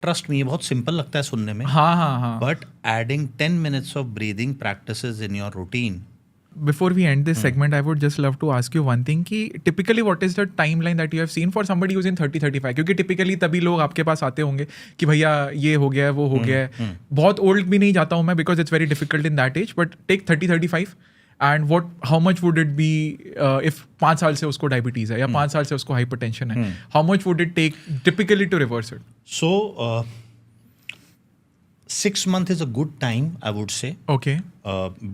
Trust me, ये बहुत simple लगता है सुनने में, हाँ हाँ हाँ. But adding 10 minutes of breathing practices in your routine. Before we end this segment, I would just love to ask you one thing कि typically what is the timeline that you have seen for somebody who's in 30-35? क्योंकि typically तभी लोग आपके पास आते होंगे कि भैया ये हो गया है, वो हो गया है. बहुत old भी नहीं जाता हूँ मैं because it's very difficult in that age, but take 30-35 and how much would it be if 5 साल से उसको diabetes है या 5 साल से उसको hypertension है, how much would it take typically to reverse it? So 6 months is a good time, I would say. Okay.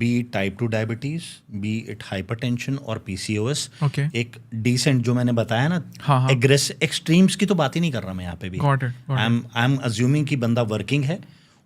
Be it type 2 diabetes, be it hypertension और PCOS. Okay. एक decent जो मैंने बताया ना, हाँ हाँ. extremes की तो बात ही नहीं कर रहा मैं यहाँ पे भी. Got it. I'm assuming कि बंदा working है,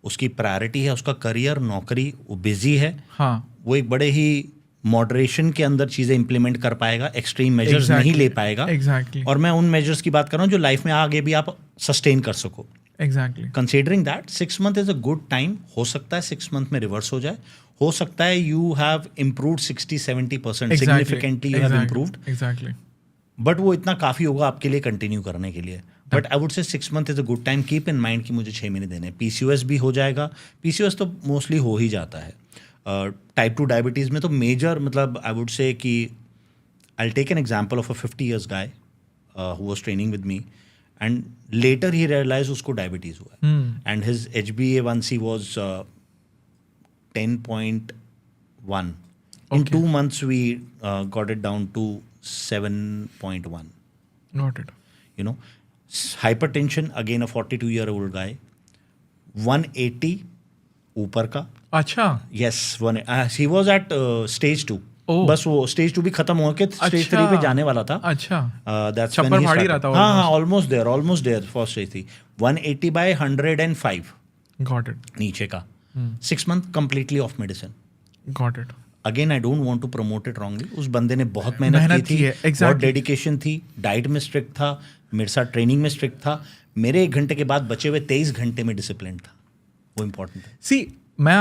उसकी प्रायोरिटी है उसका करियर, नौकरी, वो बिजी है. हाँ. वो एक बड़े ही मॉडरेशन के अंदर चीज़ें इंप्लीमेंट कर पाएगा, एक्सट्रीम मेजर्स नहीं ले पाएगा. Exactly. और मैं उन मेजर्स की बात कर रहा हूँ जो लाइफ में आगे भी आप सस्टेन कर सको. Exactly. Considering that 6 month is a good time. हो सकता है 6 month में रिवर्स हो जाए, हो सकता है you have improved 60-70%, significantly you have improved. Exactly. But वो इतना काफ़ी होगा आपके लिए कंटिन्यू करने के लिए. बट आई वुड से 6 month is a good time. Keep in mind कि मुझे 6 महीने देने. PCOS भी हो जाएगा. PCOS तो मोस्टली हो ही जाता है. टाइप 2 डायबिटीज़ में तो मेजर मतलब आई वुड से कि I will take an example of a 50 years guy who was training with me and later he realized उसको डायबिटीज़ हुआ है and his HbA1c was 10.1. In 2 months we got it down to 7.1. Got it. You know, hypertension again a 42-year-old guy, 180 ऊपर का. अच्छा. Yes, he was at stage 2. बस वो stage 2 भी खत्म हो के स्टेज 3 पे जाने वाला था. अच्छा. दैट्स छप्पर फाड़ी रहा था. हाँ, almost there for stage 3. 180/105. Got it. नीचे का. 6 month completely off medicine. Got it. Again I don't want to promote it wrongly. उस बंदे ने बहुत मेहनत की थी, बहुत डेडिकेशन थी, डाइट में स्ट्रिक्ट था, मेरे साथ ट्रेनिंग में स्ट्रिक्ट था. मेरे 1 घंटे के बाद बचे हुए 23 घंटे में डिसिप्लिन था. वो इम्पोर्टेंट है. सी मैं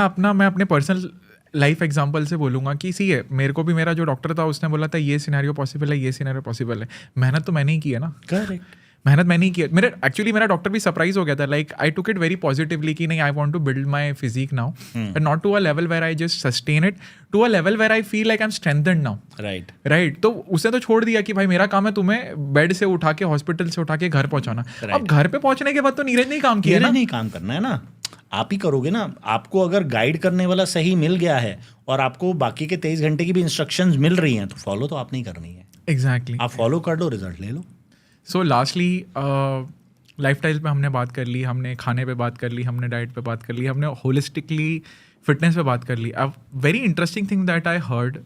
अपने पर्सनल लाइफ एग्जांपल से बोलूँगा कि सी है, मेरे को भी मेरा जो डॉक्टर था उसने बोला था ये सिनेरियो पॉसिबल है, ये सिनेरियो पॉसिबल है. मेहनत तो मैंने ही की है ना. करेक्ट. मेहनत मैंने ही की है. मेरा डॉक्टर भी सरप्राइज हो गया था. Like I took it very positively कि नहीं, I want to build my physique now and not to a level where I just sustain it, to a level where I feel like I am strengthened now. Right. तो उसने तो छोड़ दिया कि भाई मेरा काम है तुम्हें बेड से उठा के, हॉस्पिटल से उठा के घर पहुंचाना. अब घर पे पहुंचने के बाद तो नीरज ने ही काम किया ना. नहीं काम करना है ना, आप ही करोगे ना. आपको अगर गाइड करने वाला सही मिल गया है और आपको बाकी के 23 घंटे की भी इंस्ट्रक्शंस मिल रही हैं तो फॉलो तो आप नहीं करनी है. एग्जैक्टली. आप फॉलो कर लो, रिजल्ट ले लो. सो लास्टली लाइफस्टाइल पे हमने बात कर ली, हमने खाने पे बात कर ली, हमने डाइट पे बात कर ली, हमने होलिस्टिकली फिटनेस पे बात कर ली. अब very interesting thing that I heard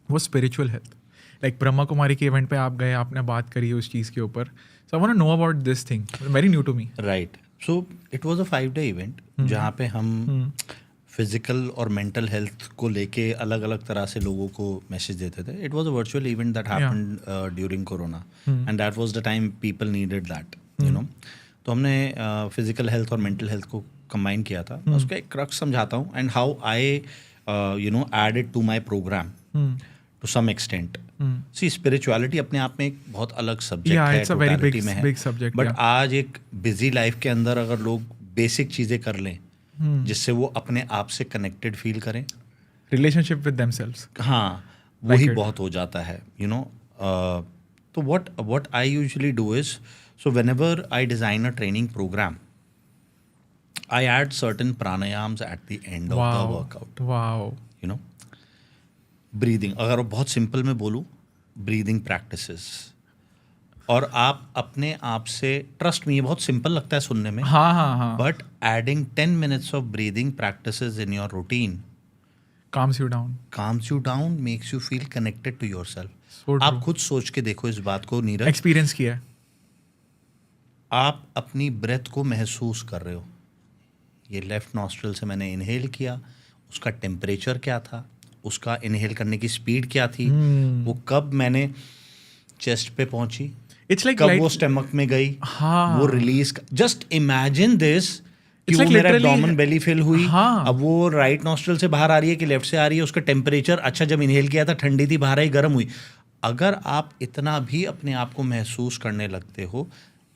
वो spiritual health. Like Brahma Kumari के इवेंट पे आप गए, आपने बात करी उस चीज़ के ऊपर. So I want to know about this thing, very new to me. Right. So it was a 5-day event जहाँ पे हम फिजिकल और मेंटल हेल्थ को लेके अलग अलग तरह से लोगों को मैसेज देते थे. It was a virtual event that happened during corona and that was the time people needed that, you know. तो हमने फिजिकल हेल्थ और मेंटल हेल्थ को कंबाइन किया था. मैं उसका एक क्रक्स समझाता हूँ and how I added to my programme to some extent. See spirituality अपने आप में एक बहुत अलग सब्जेक्ट है, टोटलिटी में है. बट आज एक बिजी लाइफ के अंदर अगर लोग बेसिक चीज़ें कर लें जिससे वो अपने आप से कनेक्टेड फील करें, रिलेशनशिप विद देमसेल्व्स, हाँ, वही बहुत हो जाता है, यू नो. तो what I usually do is, so whenever I design a training programme I add certain pranayams at the end of the workout. You know, breathing, अगर बहुत सिंपल में बोलूँ, ब्रीदिंग प्रैक्टिसेस. और आप अपने आप से, ट्रस्ट मी, ये बहुत सिंपल लगता है सुनने में, हाँ, but adding 10 minutes of breathing practices in your routine calms you down, makes you feel connected to yourself. So आप खुद सोच के देखो इस बात को नीरज. एक्सपीरियंस किया है. आप अपनी ब्रेथ को महसूस कर रहे हो. ये लेफ्ट नॉस्ट्रल से मैंने इनहेल किया, उसका टेम्परेचर क्या था, उसका इनहेल करने की स्पीड क्या थी, वो कब मैंने चेस्ट पे पहुंची, कब वो स्टमक में गई, वो रिलीज. जस्ट इमेजिन दिस कि वो मेरा एब्डोमेन बेली फिल हुई, अब वो राइट नॉस्ट्रल से बाहर आ रही है कि लेफ्ट से आ रही है, उसका टेम्परेचर, अच्छा जब इनहेल किया था ठंडी थी, बाहर आई गर्म हुई. अगर आप इतना भी अपने आप को महसूस करने लगते हो,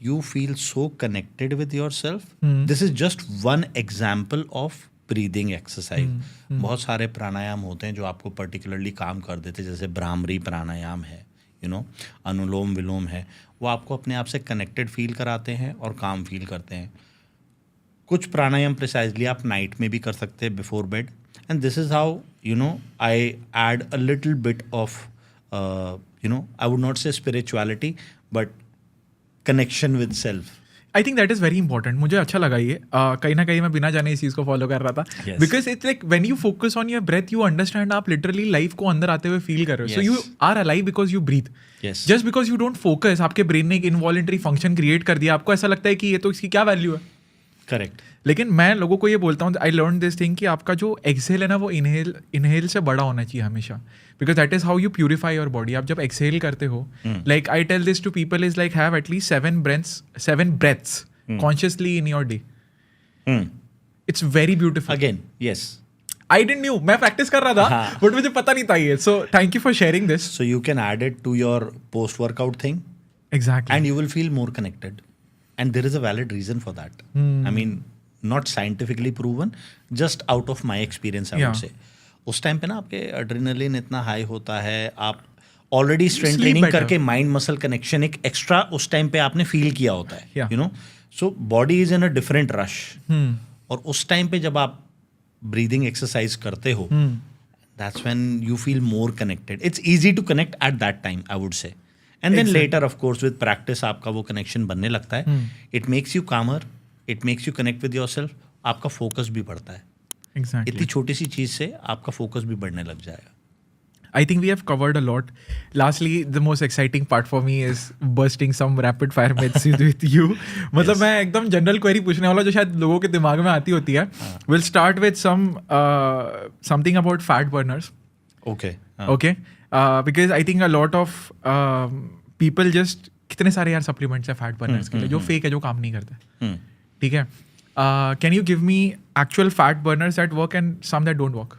you feel so connected with yourself. This is just one example of breathing exercise. बहुत सारे प्राणायाम होते हैं जो आपको particularly काम कर देते हैं, जैसे भ्रामरी प्राणायाम है, अनुलोम विलोम है, वो आपको अपने आप से कनेक्टेड फील कराते हैं और काम फील करते हैं. कुछ प्राणायाम प्रिसाइजली आप नाइट में भी कर सकते हैं before bed, and this is how I add a little bit of I would not say spirituality but connection with self. I think that is very important. मुझे अच्छा लगा ये. कहीं ना कहीं मैं बिना जाने इस चीज़ को फॉलो कर रहा था, because it's like when you focus on your breath you understand, आप लिटरली लाइफ को अंदर आते हुए फील कर रहे हो. So you are alive because you breathe. Just because you don't focus, आपके ब्रेन ने एक इनवॉलंटरी फंक्शन क्रिएट कर दिया, आपको ऐसा लगता है कि ये तो इसकी क्या वैल्यू है. करेक्ट. लेकिन मैं लोगों को ये बोलता हूँ, आई लर्न दिस थिंग कि आपका जो एक्सहेल है ना वो इनहेल से बड़ा होना चाहिए हमेशा, because that is how you purify your body. आप जब एक्सहेल करते हो, like I tell this to people is like have at least 7 breaths consciously in your day. It's very beautiful. Again, yes. I didn't know. मैं practice कर रहा था, but मुझे पता नहीं था ये. So thank you for sharing this. So you can add it to your post-workout thing. Exactly. And you will feel more connected. And there is a valid reason for that. I mean, not scientifically proven, just out of my experience, I would say. उस time पे ना आपके adrenaline इतना high होता है, आप already strength training करके mind muscle connection एक एक्स्ट्रा उस टाइम पे आपने फील किया होता है, so body is in a different rush. और उस टाइम पे जब आप ब्रीदिंग एक्सरसाइज करते हो, that's when you feel more connected. It's easy to connect at that time, I would say. And then later of course with practice आपका वो connection बनने लगता है. It makes you calmer, it makes you connect with yourself. आपका focus भी बढ़ता है. इतनी छोटी सी चीज से आपका फोकस भी बढ़ने लग जाएगा. I think we have covered a lot. Lastly, the most exciting part for me is bursting some rapid fire myths with you. मतलब मैं एकदम जनरल क्वेरी पूछने वाला जो शायद लोगों के दिमाग में आती होती है. We'll start with something about fat burners. Okay. Okay. Because I think a lot of people just कितने सारे यार supplements है fat burners के लिए जो fake है, जो काम नहीं करते. ठीक है. Can you give me actual fat burners that work and some that don't work?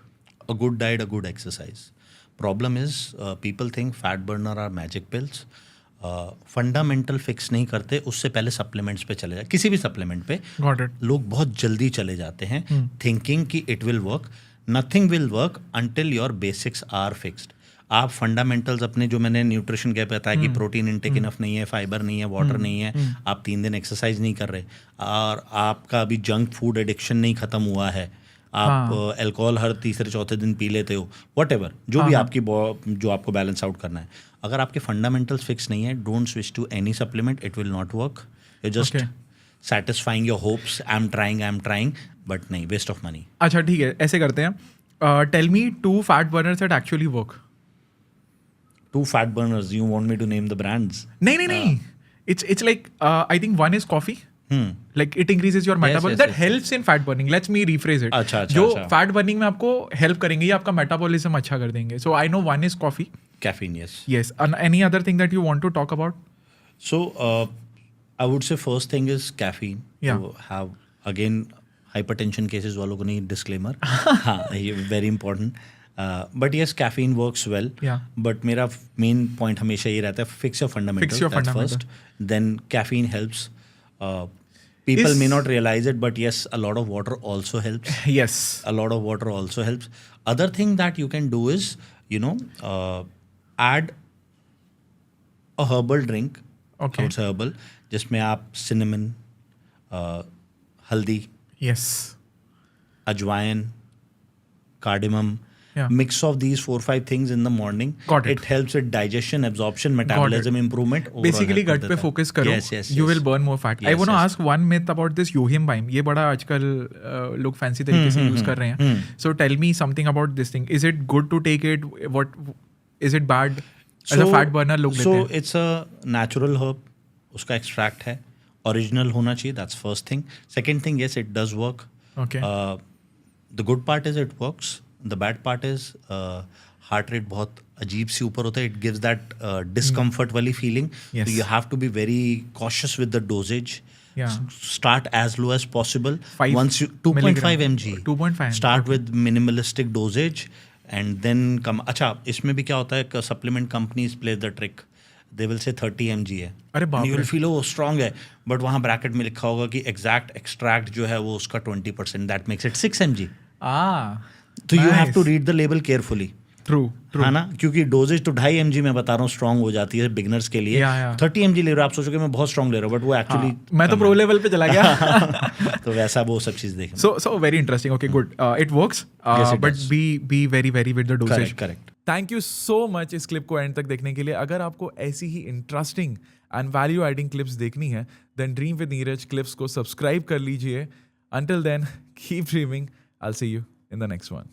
A good diet, a good exercise. Problem is people think fat burner are magic pills. Fundamental fix नहीं करते, उससे पहले supplements पे चले जाए. किसी भी supplement पे लोग बहुत जल्दी चले जाते हैं थिंकिंग कि it will work. Nothing will work until your basics are fixed. आप फंडामेंटल्स अपने, जो मैंने न्यूट्रिशन क्या बताया कि प्रोटीन इनटेक इनफ नहीं है, फाइबर नहीं है, वाटर नहीं है, आप 3 दिन एक्सरसाइज नहीं कर रहे, और आपका अभी जंक फूड एडिक्शन नहीं खत्म हुआ है, आप अल्कोहल हर तीसरे चौथे दिन पी लेते हो, व्हाटएवर जो भी आपकी जो आपको बैलेंस आउट करना है, अगर आपके फंडामेंटल्स फिक्स नहीं है, don't switch to any supplement. It will not work. You just satisfying your hopes. I'm trying, but नहीं, waste of money. अच्छा ठीक है, ऐसे करते हैं. Tell me 2 fat burners that actually work. 2 fat burners. You want me to name the brands? नहीं. It's like I think one is coffee. Like it increases your metabolism. That helps in fat burning. Let's me rephrase it. अच्छा. जो fat burning में आपको help करेंगे, ये आपका metabolism अच्छा कर देंगे. So I know one is coffee. Caffeine, yes. Yes. And any other thing that you want to talk about? So I would say first thing is caffeine. Yeah. To have again hypertension cases वालों को नहीं, disclaimer. हाँ, ये very important. But yes, caffeine works well. Yeah. But मेरा main point हमेशा ये रहता है, fix your fundamentals. Fix your That's fundamental. first. Then caffeine helps. People may not realize it, but yes, a lot of water also helps. Yes. A lot of water also helps. Other thing that you can do is, add a herbal drink. Okay. It's herbal. जिसमें आप cinnamon, हल्दी, Yes. अजवाइन, cardamom, mix of these 4-5 things in the morning. Got it. It helps with digestion, absorption, metabolism improvement. Basically gut पे focus करो. Yes. You will burn more fat. I want to ask one myth about this yohimbine. ये बड़ा आजकल लोग fancy तरीके से use कर रहे हैं. So tell me something about this thing. Is it good to take it? What is it bad? As a fat burner लोग लेते हैं. So it's a natural herb. उसका extract है. Original होना चाहिए. That's first thing. Second thing, yes, it does work. Okay. The good part is it works. The bad part is heart rate बहुत अजीब सी ऊपर होता है. It gives that discomfort वाली feeling. Yes. So you have to be very cautious with the dosage. Yeah. Start as low as possible. 5 Once you 2.5 mg. 2.5. Start with minimalistic dosage and then come. अच्छा, इसमें भी क्या होता है, supplement companies play the trick. They will say 30 mg है, अरे बाप you रे। विल फील वो स्ट्रांग है, बट वहाँ ब्रैकेट में लिखा होगा कि एग्जैक्ट एक्सट्रैक्ट जो है वो उसका 20%, दैट मेक्स इट 6 mg। तो you have to read the label carefully, true है ना, क्योंकि डोजेज तो 2.5 mg मैं बता रहा हूँ स्ट्रांग हो जाती है बिगनर्स के लिए। Yeah. 30 mg ले रहे हो, आप सोचोगे मैं बहुत स्ट्रांग ले रहा हूँ, बट वो एक्चुअली मैं तो प्रो लेवल पे चला गया। तो वैसा वो सब चीज़ देखें। So very interesting. Okay, good. It works. Yes, it but does. be very with the dosage. Correct. Thank you so much इस क्लिप को एंड तक देखने के लिए। अगर आपको ऐसी ही interesting and value adding clips देखनी है then dream with Neeraj clips को सब्सक्राइब कर लीजिए। Until then keep dreaming. I will see you in the next one.